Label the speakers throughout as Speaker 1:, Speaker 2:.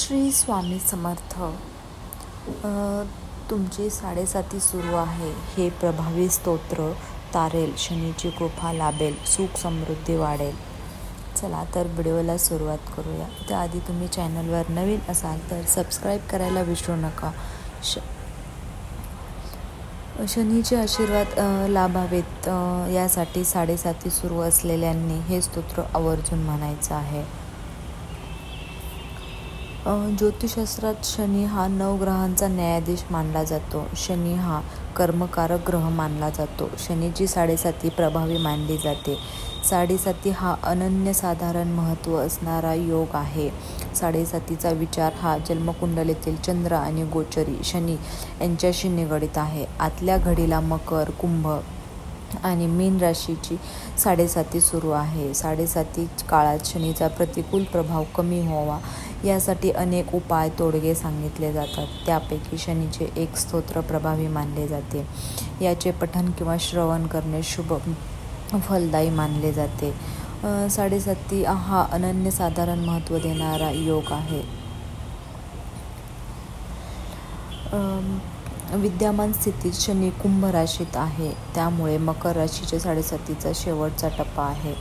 Speaker 1: श्री स्वामी समर्थ. तुमची 7:30 सुरू आहे. हे प्रभावी स्तोत्र तारेल, शनीची कृपा लाभेल, सुख समृद्धी वाढेल. चला तर व्हिडिओला सुरुवात करूया. त्याआधी तुम्ही चॅनलवर नवीन असाल तर सबस्क्राईब करायला विसरू नका. शनीचे आशीर्वाद लाभावेत यासाठी 7:30 सुरू असलेल्यांनी हे स्तोत्र आवर्जून म्हणायचं आहे. ज्योतिषशास्त्रात शनी हा 9 ग्रहांचा न्यायाधीश मानला जातो. शनी हा कर्मकारक ग्रह मानला जातो. शनीची 7:30 प्रभावी मानली जाते. 7:30 हा अनन्यसाधारण महत्त्व असणारा योग आहे. 7:30चा विचार हा जन्मकुंडलीतील चंद्र आणि गोचरी शनी यांच्याशी निगडित आहे. आतल्या घडीला मकर, कुंभ आणि मीन राशीची 7:30 सुरू आहे. 7:30 काळात शनीचा प्रतिकूल प्रभाव कमी व्हावा यासाठी अनेक उपाय तोडगे सांगितले जातात. त्यापैकी शनीचे एक स्तोत्र प्रभावी मानले जाते. याचे पठण किंवा श्रवण करणे शुभ फलदायी मानले जाते. 7:30 हा अनन्यसाधारण महत्त्व देणारा योग आहे. विद्यमान स्थितीत शनी कुंभ राशीत आहे, त्यामुळे मकर राशीच्या 7:30चा शेवटचा टप्पा आहे.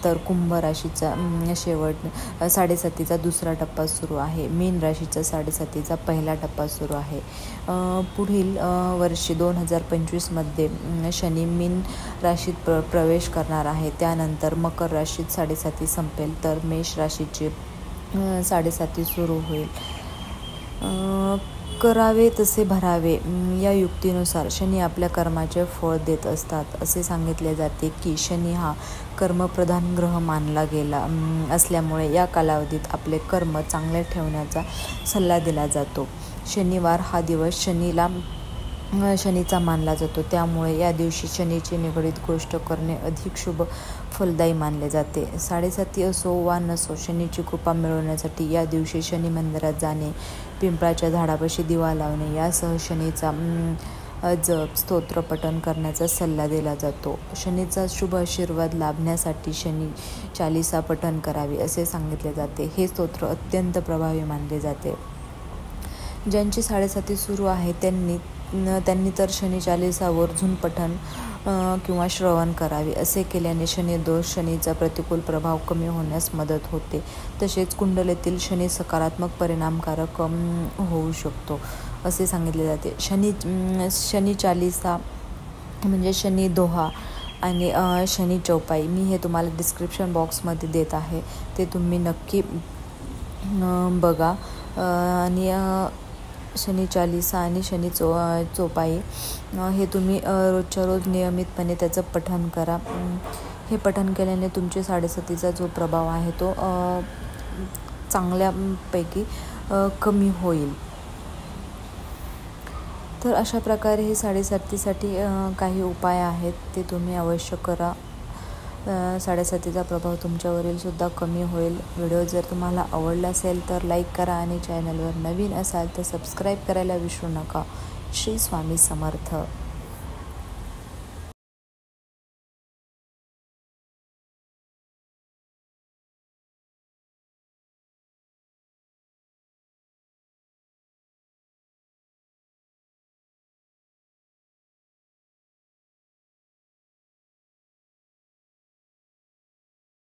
Speaker 1: तर कुंभ राशीचा 7:30चा दुसरा टप्पा सुरू आहे. मीन राशीचा 7:30चा पहिला टप्पा सुरू आहे. पुढील वर्षी 2025मध्ये शनी मीन राशीत प्रवेश करणार आहे. त्यानंतर मकर राशीत 7:30 संपेल तर मेष राशीची 7:30 सुरू होईल. करावे तसे भरावे या युक्तीनुसार शनी आपल्या कर्माचे फळ देत असतात. असे सांगितले जाते की शनी हा कर्मप्रधान ग्रह मानला गेला असल्यामुळे या कालावधीत आपले कर्म चांगले ठेवण्याचा सल्ला दिला जातो. शनिवार हा दिवस शनीचा मानला जातो, त्यामुळे या दिवशी शनीची निगडित गोष्ट करणे अधिक शुभ फलदायी मानले जाते. 7:30 असो वा नसो, शनीची कृपा मिळवण्यासाठी या दिवशी शनी मंदिरात जाणे, पिंपळाच्या झाडापाशी दिवा लावणे यासह शनीचा जप स्तोत्र पठण करण्याचा सल्ला दिला जातो. शनीचा शुभ आशीर्वाद लाभण्यासाठी शनी चालीसा पठण करावी असे सांगितले जाते. हे स्तोत्र अत्यंत प्रभावी मानले जाते. ज्यांची 7:30 सुरू आहे त्यांनी तर शनी चालीसा वर्जून पठण किंवा श्रवण करावे. असे केल्याने शनी दोष, शनीचा प्रतिकूल प्रभाव कमी होण्यास मदत होते. तसेच कुंडलीतील शनी सकारात्मक परिणामकारक होऊ शकतो असे सांगितले जाते. शनी चालीसा म्हणजे शनी दोहा आणि शनी चौपाई मी हे तुम्हाला डिस्क्रिप्शन बॉक्समध्ये देत आहे, ते तुम्ही नक्की बघा. आणि शनी चालीसा आणि शनी चौपाई हे तुम्ही रोजच्या रोज नियमितपणे त्याचं पठण करा. हे पठण केल्याने तुमचे 7:30चा जो प्रभाव आहे तो चांगल्यापैकी कमी होईल. तर अशा प्रकारे हे 7:30साठी काही उपाय आहेत, ते तुम्ही अवश्य करा. 7:30चा प्रभाव तुमच्यावरील सुद्धा कमी होईल. व्हिडिओ जर तुम्हाला आवडला असेल तर लाईक करा आणि चॅनलवर नवीन असाल तर सबस्क्राईब करायला विसरू नका. श्री स्वामी समर्थ.